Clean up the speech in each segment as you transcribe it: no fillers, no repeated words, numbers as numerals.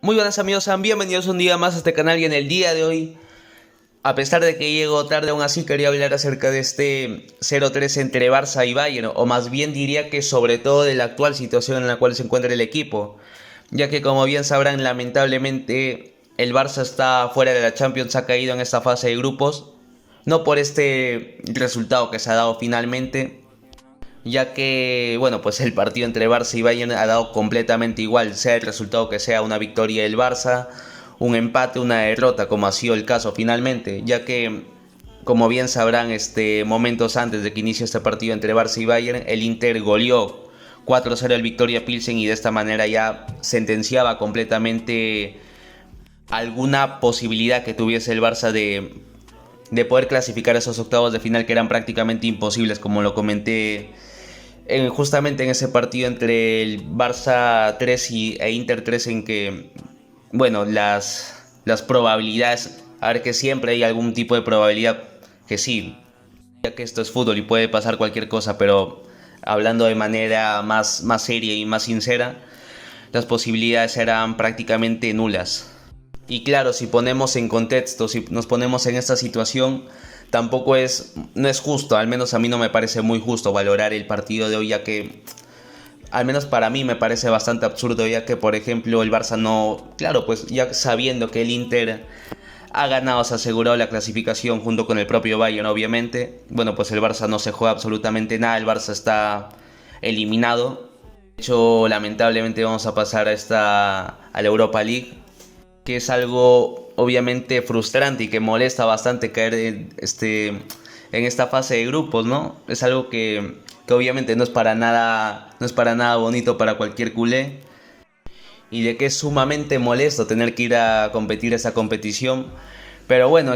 Muy buenas amigos, sean bienvenidos un día más a este canal y en el día de hoy, a pesar de que llego tarde, aún así quería hablar acerca de este 0-3 entre Barça y Bayern, o más bien diría que sobre todo de la actual situación en la cual se encuentra el equipo, ya que como bien sabrán, lamentablemente el Barça está fuera de la Champions, ha caído en esta fase de grupos, no por este resultado que se ha dado finalmente, ya que, bueno, pues el partido entre Barça y Bayern ha dado completamente igual, sea el resultado que sea, una victoria del Barça, un empate, una derrota, como ha sido el caso finalmente, ya que, como bien sabrán, momentos antes de que inicie este partido entre Barça y Bayern, el Inter goleó 4-0 el Victoria Pilsen y de esta manera ya sentenciaba completamente alguna posibilidad que tuviese el Barça de poder clasificar esos octavos de final que eran prácticamente imposibles, como lo comenté justamente en ese partido entre el Barça 3 e Inter 3, en que, bueno, las probabilidades, a ver, que siempre hay algún tipo de probabilidad que sí, ya que esto es fútbol y puede pasar cualquier cosa, pero hablando de manera más seria y más sincera, las posibilidades eran prácticamente nulas. Y claro, si ponemos en contexto, si nos ponemos en esta situación, no es justo, al menos a mí no me parece muy justo valorar el partido de hoy, ya que, al menos para mí me parece bastante absurdo, ya que por ejemplo el Barça no, claro, pues ya sabiendo que el Inter ha ganado, se ha asegurado la clasificación junto con el propio Bayern obviamente, bueno, pues el Barça no se juega absolutamente nada, el Barça está eliminado. De hecho, lamentablemente vamos a pasar a la Europa League, que es algo obviamente frustrante y que molesta bastante caer en esta fase de grupos, ¿no? Es algo que obviamente no es para nada bonito para cualquier culé, y de que es sumamente molesto tener que ir a competir esa competición. Pero bueno,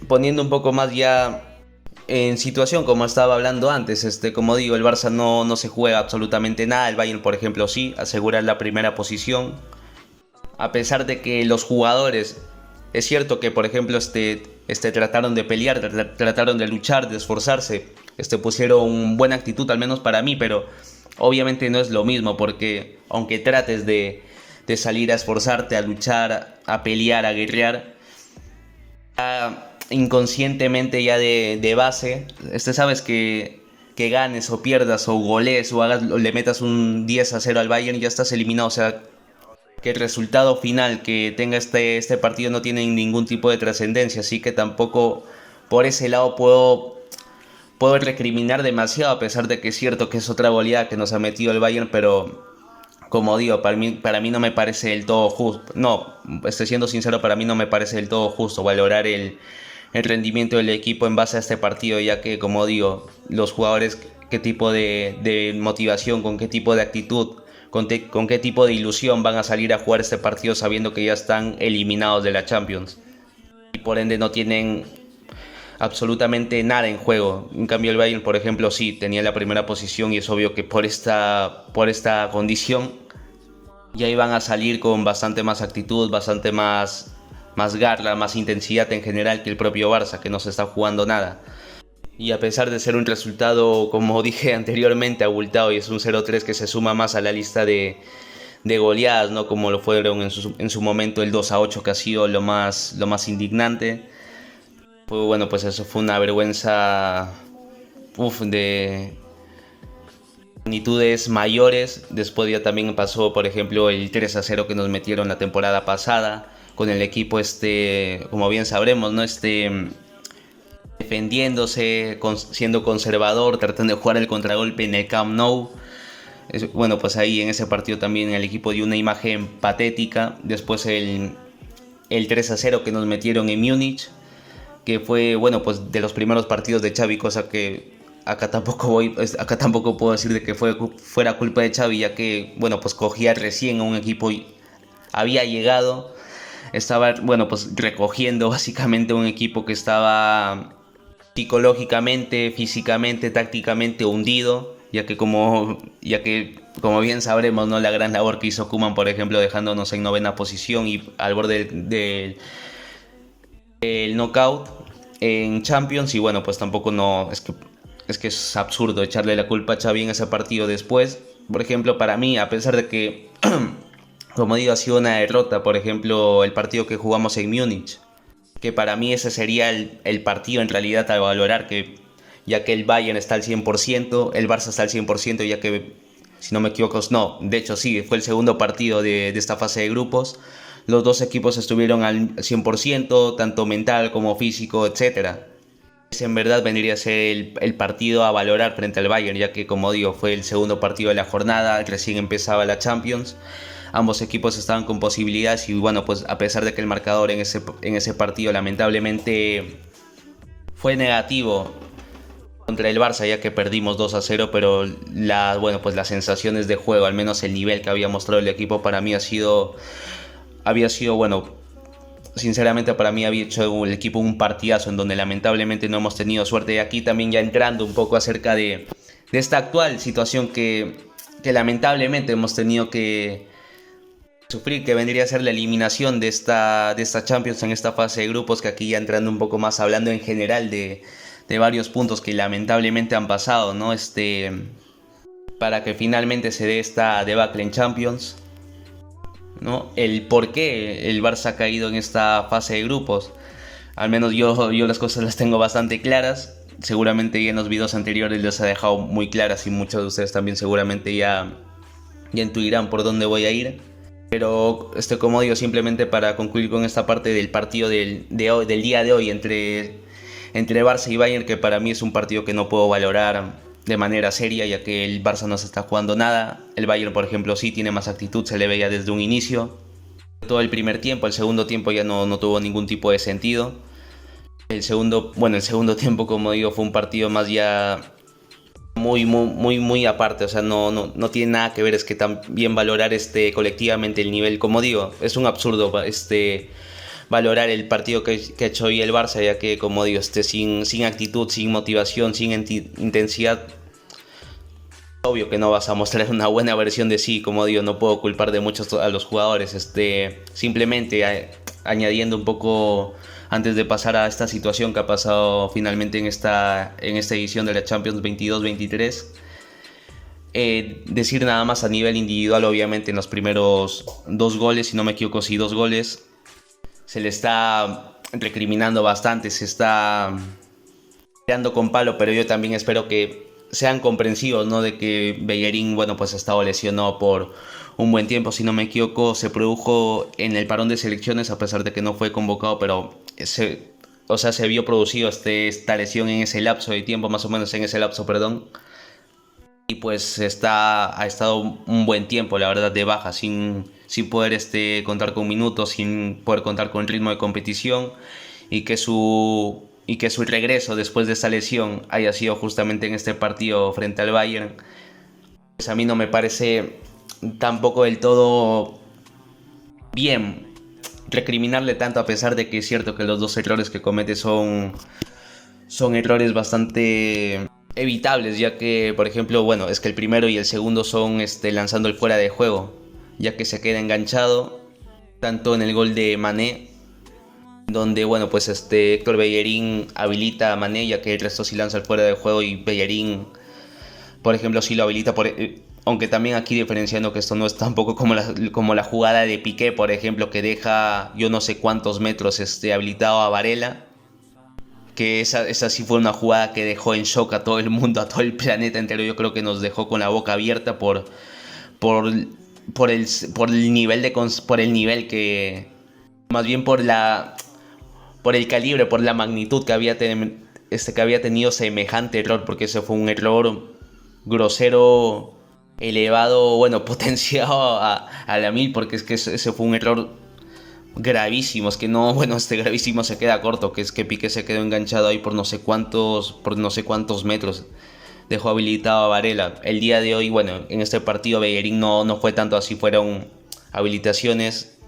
poniendo un poco más ya en situación, como estaba hablando antes, como digo, el Barça no se juega absolutamente nada, el Bayern por ejemplo sí, asegura la primera posición, a pesar de que los jugadores, es cierto que por ejemplo trataron de pelear, trataron de luchar, de esforzarse, pusieron buena actitud al menos para mí, pero obviamente no es lo mismo, porque aunque trates de salir a esforzarte, a luchar, a pelear, a guerrear, inconscientemente ya de base, sabes que ganes o pierdas o golees o le metas un 10-0 al Bayern, ya estás eliminado. O sea, que el resultado final que tenga este partido no tiene ningún tipo de trascendencia, así que tampoco por ese lado puedo recriminar demasiado, a pesar de que es cierto que es otra goleada que nos ha metido el Bayern, pero como digo, para mí no me parece del todo justo. No, estoy siendo sincero, para mí no me parece del todo justo valorar el rendimiento del equipo en base a este partido, ya que, como digo, los jugadores, qué tipo de motivación, con qué tipo de actitud, con qué tipo de ilusión van a salir a jugar este partido sabiendo que ya están eliminados de la Champions y por ende no tienen absolutamente nada en juego. En cambio el Bayern, por ejemplo, sí tenía la primera posición, y es obvio que por esta condición ya iban a salir con bastante más actitud, bastante más garra, más intensidad en general que el propio Barça, que no se está jugando nada. Y a pesar de ser un resultado, como dije anteriormente, abultado, y es un 0-3 que se suma más a la lista de goleadas, ¿no? Como lo fueron en su momento el 2-8, que ha sido lo más indignante. Pues bueno, pues eso fue una vergüenza, de magnitudes mayores. Después ya también pasó, por ejemplo, el 3-0 que nos metieron la temporada pasada con el equipo, como bien sabremos, ¿no? Defendiéndose, siendo conservador, tratando de jugar el contragolpe en el Camp Nou. Bueno, pues ahí en ese partido también el equipo dio una imagen patética. Después el 3-0 que nos metieron en Múnich, que fue, bueno, pues de los primeros partidos de Xavi, cosa que acá tampoco puedo decir de que fuera culpa de Xavi, ya que, bueno, pues cogía recién a un equipo y había llegado, estaba, bueno, pues recogiendo básicamente un equipo que estaba psicológicamente, físicamente, tácticamente hundido, ya que como bien sabremos, ¿no? La gran labor que hizo Koeman, por ejemplo, dejándonos en novena posición y al borde del knockout en Champions. Y bueno, pues tampoco no es que es absurdo echarle la culpa a Xavi en ese partido. Después, por ejemplo, para mí, a pesar de que como digo, ha sido una derrota. Por ejemplo, el partido que jugamos en Múnich, que para mí ese sería el partido en realidad a valorar, que ya que el Bayern está al 100%, el Barça está al 100%, ya que, si no me equivoco, no, de hecho sí, fue el segundo partido de esta fase de grupos. Los dos equipos estuvieron al 100%, tanto mental como físico, etcétera. Ese en verdad vendría a ser el partido a valorar frente al Bayern, ya que, como digo, fue el segundo partido de la jornada, recién empezaba la Champions. Ambos equipos estaban con posibilidades y bueno, pues a pesar de que el marcador en ese partido lamentablemente fue negativo contra el Barça, ya que perdimos 2-0, pero bueno, pues las sensaciones de juego, al menos el nivel que había mostrado el equipo, para mí había sido bueno. Sinceramente, para mí había hecho el equipo un partidazo en donde lamentablemente no hemos tenido suerte. Y aquí también ya entrando un poco acerca de esta actual situación que lamentablemente hemos tenido que sufrir, que vendría a ser la eliminación de esta Champions en esta fase de grupos, que aquí ya entrando un poco más hablando en general de varios puntos que lamentablemente han pasado, ¿no? Para que finalmente se dé esta debacle en Champions, ¿no? El por qué el Barça ha caído en esta fase de grupos. Al menos yo las cosas las tengo bastante claras. Seguramente ya en los videos anteriores les he dejado muy claras y muchos de ustedes también seguramente ya intuirán por dónde voy a ir. Pero como digo, simplemente para concluir con esta parte del partido del día de hoy entre Barça y Bayern, que para mí es un partido que no puedo valorar de manera seria, ya que el Barça no se está jugando nada. El Bayern, por ejemplo, sí tiene más actitud, se le veía desde un inicio. Todo el primer tiempo, el segundo tiempo ya no tuvo ningún tipo de sentido. El segundo tiempo, como digo, fue un partido más ya muy aparte, o sea, no tiene nada que ver. Es que también valorar colectivamente el nivel, como digo, es un absurdo valorar el partido que ha hecho hoy el Barça, ya que, como digo, sin actitud, sin motivación, sin intensidad, obvio que no vas a mostrar una buena versión de sí. Como digo, no puedo culpar de muchos a los jugadores, simplemente añadiendo un poco antes de pasar a esta situación que ha pasado finalmente en esta edición de la Champions 22-23. Decir nada más a nivel individual, obviamente en los primeros 2 goles, si no me equivoco, sí, 2 goles, se le está recriminando bastante, se está tirando con palo, pero yo también espero que sean comprensivos, ¿no? De que Bellerín, bueno, pues ha estado lesionado por un buen tiempo, si no me equivoco, se produjo en el parón de selecciones, a pesar de que no fue convocado, pero se vio producido esta lesión en ese lapso de tiempo, más o menos en ese lapso, perdón. Y pues ha estado un buen tiempo, la verdad, de baja, sin poder contar con minutos, sin poder contar con ritmo de competición, y que su regreso después de esta lesión haya sido justamente en este partido frente al Bayern, pues a mí no me parece tampoco del todo bien recriminarle tanto, a pesar de que es cierto que los 2 errores que comete son errores bastante evitables, ya que, por ejemplo, bueno, es que el primero y el segundo son lanzando el fuera de juego, ya que se queda enganchado, tanto en el gol de Mané, donde, bueno, pues Héctor Bellerín habilita a Mané, ya que el resto sí lanza el fuera de juego, y Bellerín, por ejemplo, sí lo habilita, aunque también aquí diferenciando que esto no es tampoco como la jugada de Piqué, por ejemplo, que deja yo no sé cuántos metros habilitado a Varela, que esa sí fue una jugada que dejó en shock a todo el mundo, a todo el planeta entero. Yo creo que nos dejó con la boca abierta por el nivel que, más bien por el calibre, por la magnitud que había tenido semejante error, porque ese fue un error grosero, elevado, bueno, potenciado a la mil, porque es que ese fue un error gravísimo. Es que no, bueno, gravísimo se queda corto, que es que Piqué se quedó enganchado ahí por no sé cuántos metros, dejó habilitado a Varela. El día de hoy, bueno, en este partido Bellerín no fue tanto así, fueron habilitaciones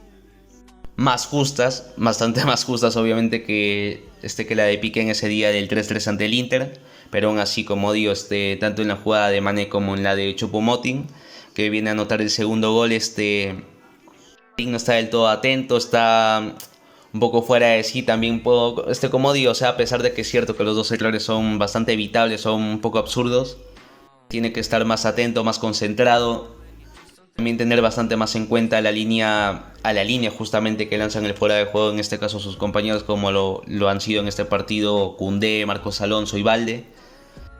más justas, bastante más justas obviamente que la de Piqué en ese día del 3-3 ante el Inter, pero aún así, como digo, tanto en la jugada de Mané como en la de Choupo-Moting, que viene a anotar el segundo gol, no está del todo atento, está un poco fuera de sí. También como digo, o sea, a pesar de que es cierto que los 2 errores son bastante evitables, son un poco absurdos, tiene que estar más atento, más concentrado, También tener bastante más en cuenta a la línea justamente que lanzan el fuera de juego, en este caso sus compañeros, como lo han sido en este partido Koundé, Marcos Alonso y Balde.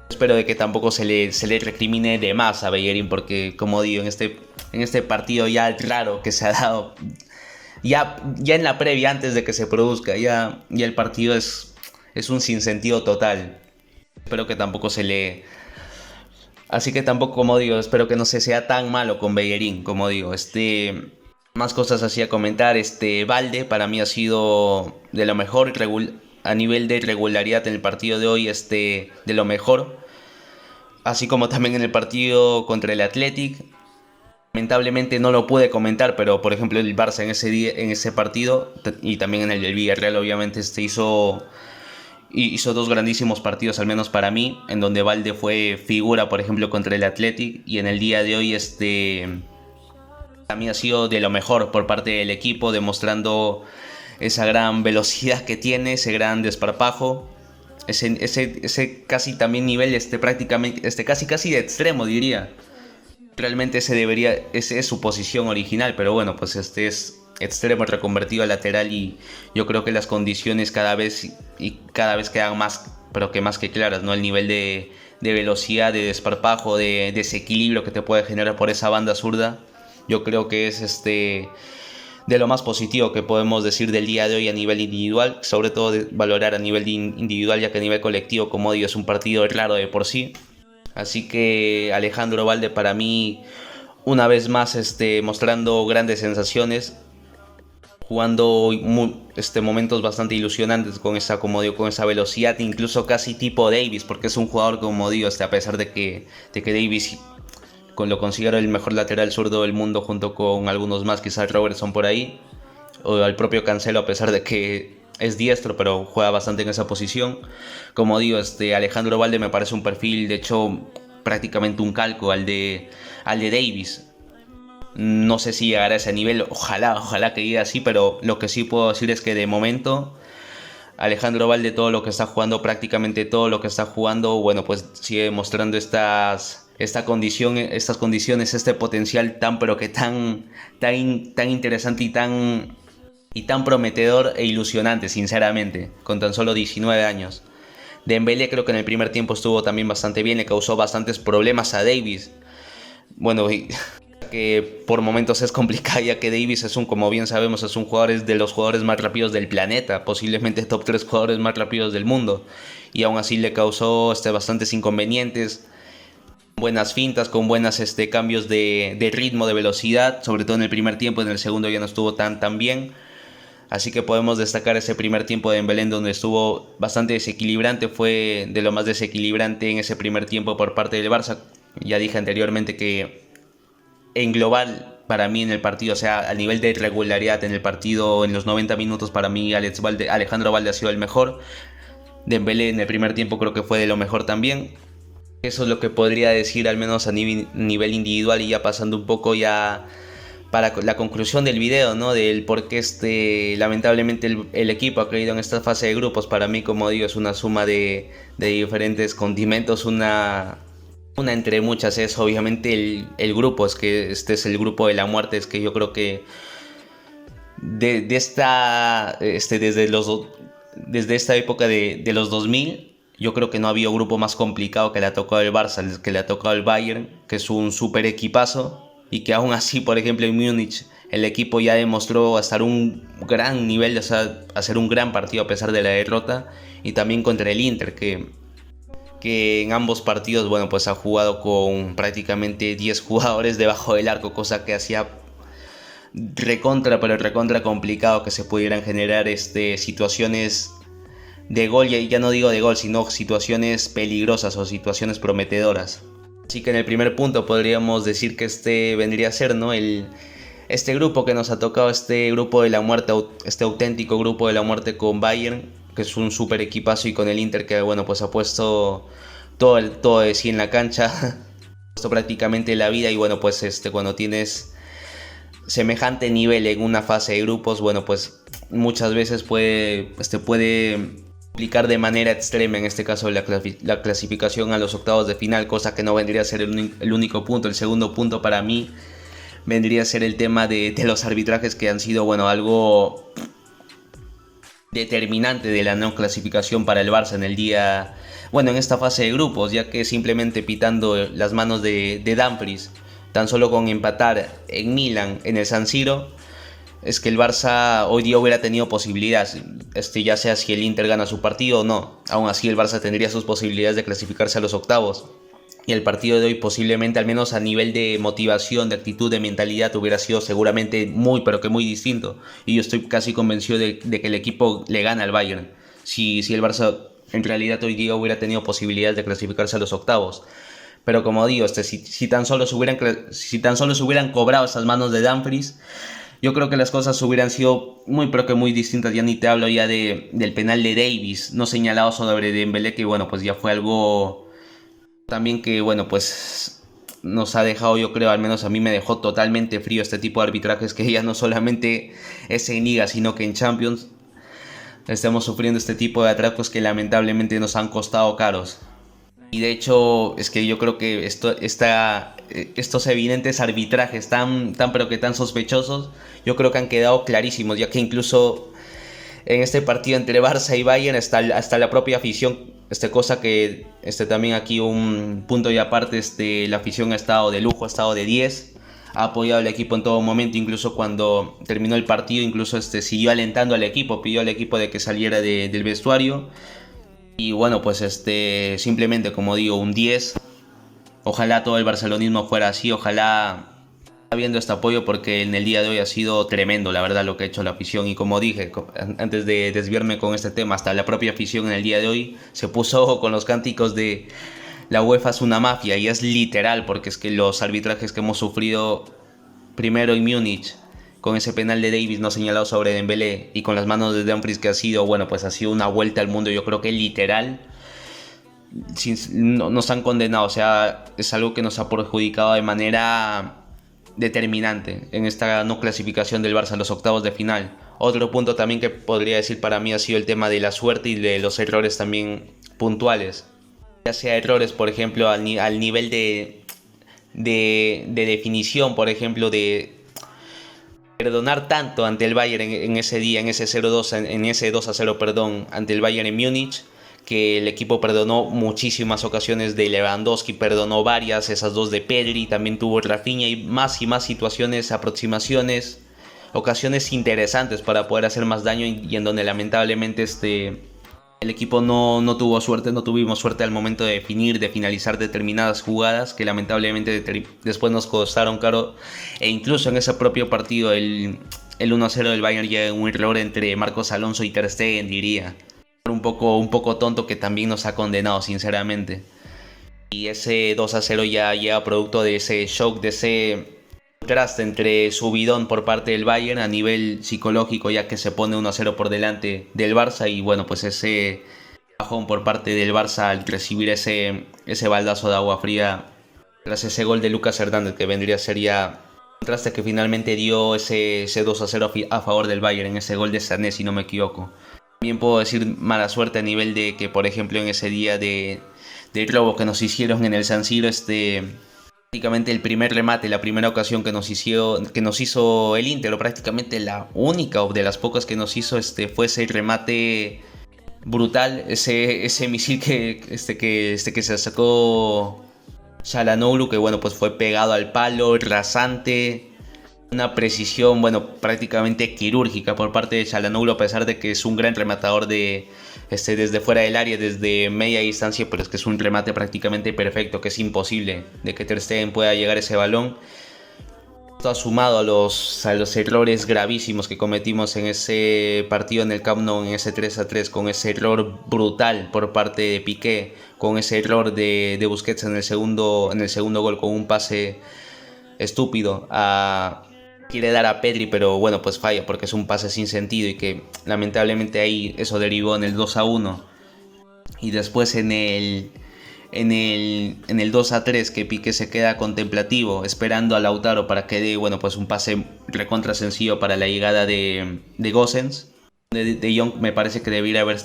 Espero de que tampoco se le recrimine de más a Bellerín, porque como digo, en este partido ya raro que se ha dado, ya en la previa, antes de que se produzca, ya el partido es un sinsentido total. Espero que tampoco se le... Así que tampoco, como digo, espero que no se sea tan malo con Bellerín, como digo. Más cosas así a comentar. Balde para mí ha sido de lo mejor a nivel de regularidad en el partido de hoy, de lo mejor. Así como también en el partido contra el Athletic. Lamentablemente no lo pude comentar, pero por ejemplo el Barça en ese partido y también en el del Villarreal obviamente hizo dos grandísimos partidos, al menos para mí, en donde Balde fue figura, por ejemplo, contra el Athletic, y en el día de hoy a mí ha sido de lo mejor por parte del equipo, demostrando esa gran velocidad que tiene, ese gran desparpajo, ese casi también nivel, prácticamente, casi de extremo, diría. Realmente ese es su posición original, pero bueno, pues es extremo reconvertido a lateral, y yo creo que las condiciones cada vez quedan más, pero que más que claras, ¿no? El nivel de velocidad, de desparpajo, de desequilibrio que te puede generar por esa banda zurda, yo creo que es de lo más positivo que podemos decir del día de hoy a nivel individual, sobre todo de valorar a nivel individual, ya que a nivel colectivo, como digo, es un partido raro de por sí. Así que Alejandro Balde para mí, una vez más, mostrando grandes sensaciones, jugando momentos bastante ilusionantes con esa, como digo, con esa velocidad, incluso casi tipo Davis, porque es un jugador, como digo, a pesar de que Davis lo considero el mejor lateral zurdo del mundo, junto con algunos más, quizás Robertson por ahí, o al propio Cancelo, a pesar de que es diestro, pero juega bastante en esa posición. Como digo, Alejandro Balde me parece un perfil, de hecho, prácticamente un calco al de Davis. No sé si llegará a ese nivel, ojalá que llegue así, pero lo que sí puedo decir es que de momento Alejandro Balde, prácticamente todo lo que está jugando, bueno, pues sigue mostrando estas condiciones, este potencial pero que tan interesante y tan prometedor e ilusionante, sinceramente, con tan solo 19 años. Dembélé creo que en el primer tiempo estuvo también bastante bien, le causó bastantes problemas a Davis. Bueno, que por momentos es complicado, ya que Davis como bien sabemos, es de los jugadores más rápidos del planeta, posiblemente top 3 jugadores más rápidos del mundo, y aún así le causó bastantes inconvenientes, buenas fintas, con buenos cambios de ritmo, de velocidad, sobre todo en el primer tiempo. En el segundo ya no estuvo tan bien. Así que podemos destacar ese primer tiempo de Dembélé, donde estuvo bastante desequilibrante, fue de lo más desequilibrante en ese primer tiempo por parte del Barça. Ya dije anteriormente que en global, para mí en el partido, o sea, a nivel de regularidad en el partido, en los 90 minutos, para mí Alejandro Balde ha sido el mejor. Dembélé en el primer tiempo creo que fue de lo mejor también. Eso es lo que podría decir, al menos a nivel individual, y ya pasando un poco ya para la conclusión del video, ¿no? Del por qué lamentablemente el equipo ha caído en esta fase de grupos. Para mí, como digo, es una suma de diferentes condimentos, una entre muchas. Es obviamente el grupo, es que este es el grupo de la muerte. Es que yo creo que desde esta época de los 2000, yo creo que no ha habido grupo más complicado que le ha tocado el Barça, que le ha tocado el Bayern, que es un super equipazo, y que aún así, por ejemplo, en Múnich el equipo ya demostró estar un gran nivel, o sea, hacer un gran partido a pesar de la derrota. Y también contra el Inter, que en ambos partidos, bueno, pues ha jugado con prácticamente 10 jugadores debajo del arco, cosa que hacía recontra complicado que se pudieran generar situaciones de gol, y ya no digo de gol, sino situaciones peligrosas o situaciones prometedoras. Así que en el primer punto podríamos decir que vendría a ser, ¿no? Este grupo que nos ha tocado, este grupo de la muerte, este auténtico grupo de la muerte con Bayern, que es un super equipazo, y con el Inter, que bueno, pues ha puesto todo de sí en la cancha, ha puesto prácticamente la vida. Y bueno, pues cuando tienes semejante nivel en una fase de grupos, bueno, pues muchas veces puede complicar de manera extrema, en este caso la clasificación a los octavos de final, cosa que no vendría a ser el único punto. El segundo punto para mí vendría a ser el tema de los arbitrajes que han sido, bueno, algo determinante de la no clasificación para el Barça en el día, bueno, en esta fase de grupos, ya que simplemente pitando las manos de Dumfries, tan solo con empatar en Milán, en el San Siro, es que el Barça hoy día hubiera tenido posibilidades, ya sea si el Inter gana su partido o no. Aún así el Barça tendría sus posibilidades de clasificarse a los octavos. Y el partido de hoy posiblemente, al menos a nivel de motivación, de actitud, de mentalidad, hubiera sido seguramente muy, pero que muy distinto. Y yo estoy casi convencido de que el equipo le gana al Bayern. Si el Barça en realidad hoy día hubiera tenido posibilidades de clasificarse a los octavos. Pero como digo, si tan solo se hubieran cobrado esas manos de Dumfries, yo creo que las cosas hubieran sido muy, pero que muy distintas. Ya ni te hablo ya del penal de Davis, no señalado sobre Dembélé, que bueno, pues ya fue algo también que, bueno, pues nos ha dejado, yo creo, al menos a mí me dejó totalmente frío este tipo de arbitrajes, que ya no solamente es en Liga, sino que en Champions estamos sufriendo este tipo de atracos que lamentablemente nos han costado caros. Y de hecho, es que yo creo que estos evidentes arbitrajes pero que tan sospechosos, yo creo que han quedado clarísimos, ya que incluso en este partido entre Barça y Bayern hasta la propia afición, cosa que también aquí un punto y aparte, la afición ha estado de lujo, ha estado de 10, ha apoyado al equipo en todo momento, incluso cuando terminó el partido, incluso siguió alentando al equipo, pidió al equipo de que saliera del vestuario. Y bueno, pues simplemente, como digo, un 10. Ojalá todo el barcelonismo fuera así, ojalá habiendo este apoyo, porque en el día de hoy ha sido tremendo, la verdad, lo que ha hecho la afición. Y como dije, antes de desviarme con este tema, hasta la propia afición en el día de hoy se puso ojo con los cánticos de la UEFA es una mafia, y es literal, porque es que los arbitrajes que hemos sufrido primero en Múnich, con ese penal de Davis no señalado sobre Dembélé, y con las manos de Dumfries, que ha sido, bueno, pues ha sido una vuelta al mundo, yo creo que literal, nos han condenado, o sea, es algo que nos ha perjudicado de manera determinante en esta no clasificación del Barça a los octavos de final. Otro punto también que podría decir para mí ha sido el tema de la suerte y de los errores también puntuales, ya sea errores, por ejemplo, al nivel de definición, por ejemplo, de perdonar tanto ante el Bayern en ese día, en ese 0-2, en ese 2-0, perdón, ante el Bayern en Múnich, que el equipo perdonó muchísimas ocasiones de Lewandowski, perdonó varias, esas dos de Pedri, también tuvo Rafinha, y más situaciones, aproximaciones, ocasiones interesantes para poder hacer más daño, y en donde lamentablemente el equipo no tuvo suerte, no tuvimos suerte al momento de definir, de finalizar determinadas jugadas que lamentablemente después nos costaron caro. E incluso en ese propio partido, el 1-0 del Bayern, ya en un error entre Marcos Alonso y Ter Stegen, diría. Un poco tonto, que también nos ha condenado, sinceramente. Y ese 2-0 ya llega producto de ese shock, de ese contraste entre subidón por parte del Bayern a nivel psicológico, ya que se pone 1-0 por delante del Barça, y bueno, pues ese bajón por parte del Barça al recibir ese baldazo de agua fría tras ese gol de Lucas Hernández, que vendría a ser ya contraste que finalmente dio ese 2-0 a favor del Bayern, en ese gol de Sané, si no me equivoco. También puedo decir mala suerte a nivel de que, por ejemplo, en ese día del robo que nos hicieron en el San Siro, prácticamente el primer remate, la primera ocasión que nos hizo el Inter, o prácticamente la única o de las pocas que nos hizo, fue ese remate brutal, ese misil que se sacó Çalhanoğlu, que bueno, pues fue pegado al palo, rasante, una precisión, bueno, prácticamente quirúrgica por parte de Çalhanoğlu, a pesar de que es un gran rematador desde fuera del área, desde media distancia, pero es que es un remate prácticamente perfecto, que es imposible de que Ter Stegen pueda llegar a ese balón. Esto ha sumado a los errores gravísimos que cometimos en ese partido en el Camp Nou, en ese 3-3, con ese error brutal por parte de Piqué, con ese error de Busquets en el segundo gol, con un pase estúpido quiere dar a Pedri, pero bueno, pues falla porque es un pase sin sentido, y que lamentablemente ahí eso derivó en el 2-1. Y después en el 2-3, que Piqué se queda contemplativo esperando a Lautaro para que dé, bueno, pues un pase recontra sencillo para la llegada de Gosens. De Jong me parece que debería haber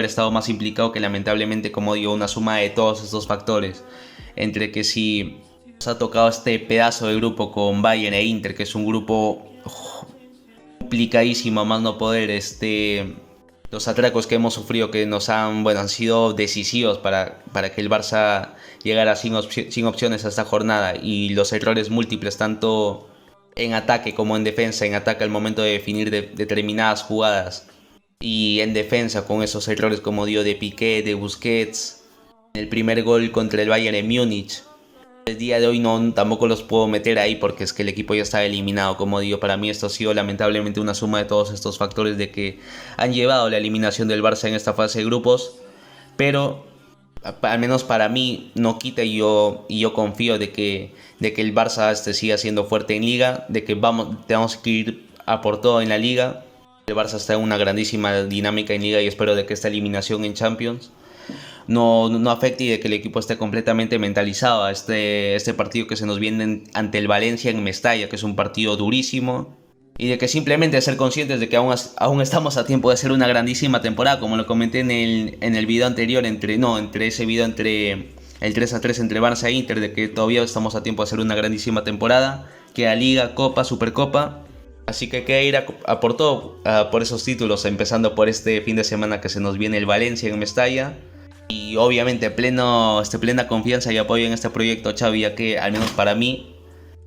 estado más implicado, que lamentablemente, como digo, una suma de todos estos factores, entre que si Nos ha tocado este pedazo de grupo con Bayern e Inter, que es un grupo complicadísimo, a más no poder. Los atracos que hemos sufrido que nos han, bueno, han sido decisivos para que el Barça llegara sin opciones a esta jornada, y los errores múltiples tanto en ataque como en defensa. En ataque al momento de definir determinadas jugadas, y en defensa con esos errores como dio de Piqué, de Busquets, el primer gol contra el Bayern en Múnich. El día de hoy no, tampoco los puedo meter ahí porque es que el equipo ya está eliminado. Como digo, para mí esto ha sido lamentablemente una suma de todos estos factores de que han llevado la eliminación del Barça en esta fase de grupos. Pero al menos para mí no quita, y yo confío de que el Barça siga siendo fuerte en liga, de que tenemos que ir a por todo en la liga. El Barça está en una grandísima dinámica en liga, y espero de que esta eliminación en Champions no afecte, y de que el equipo esté completamente mentalizado a este partido que se nos viene ante el Valencia en Mestalla, que es un partido durísimo, y de que simplemente ser conscientes de que aún estamos a tiempo de hacer una grandísima temporada, como lo comenté en el video anterior, entre ese video entre el 3-3 entre Barça e Inter, de que todavía estamos a tiempo de hacer una grandísima temporada, queda Liga, Copa, Supercopa. Así que queda ir a por todo, por esos títulos, empezando por este fin de semana que se nos viene el Valencia en Mestalla. Y obviamente plena confianza y apoyo en este proyecto, Xavi, ya que al menos para mí,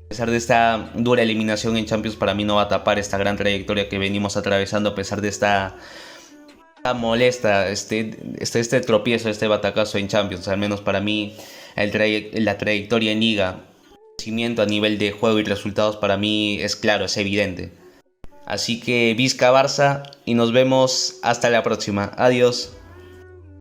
a pesar de esta dura eliminación en Champions, para mí no va a tapar esta gran trayectoria que venimos atravesando, a pesar de esta molesta, este tropiezo, este batacazo en Champions. Al menos para mí, la trayectoria en Liga, el crecimiento a nivel de juego y resultados, para mí es claro, es evidente. Así que Vizca Barça, y nos vemos hasta la próxima. Adiós.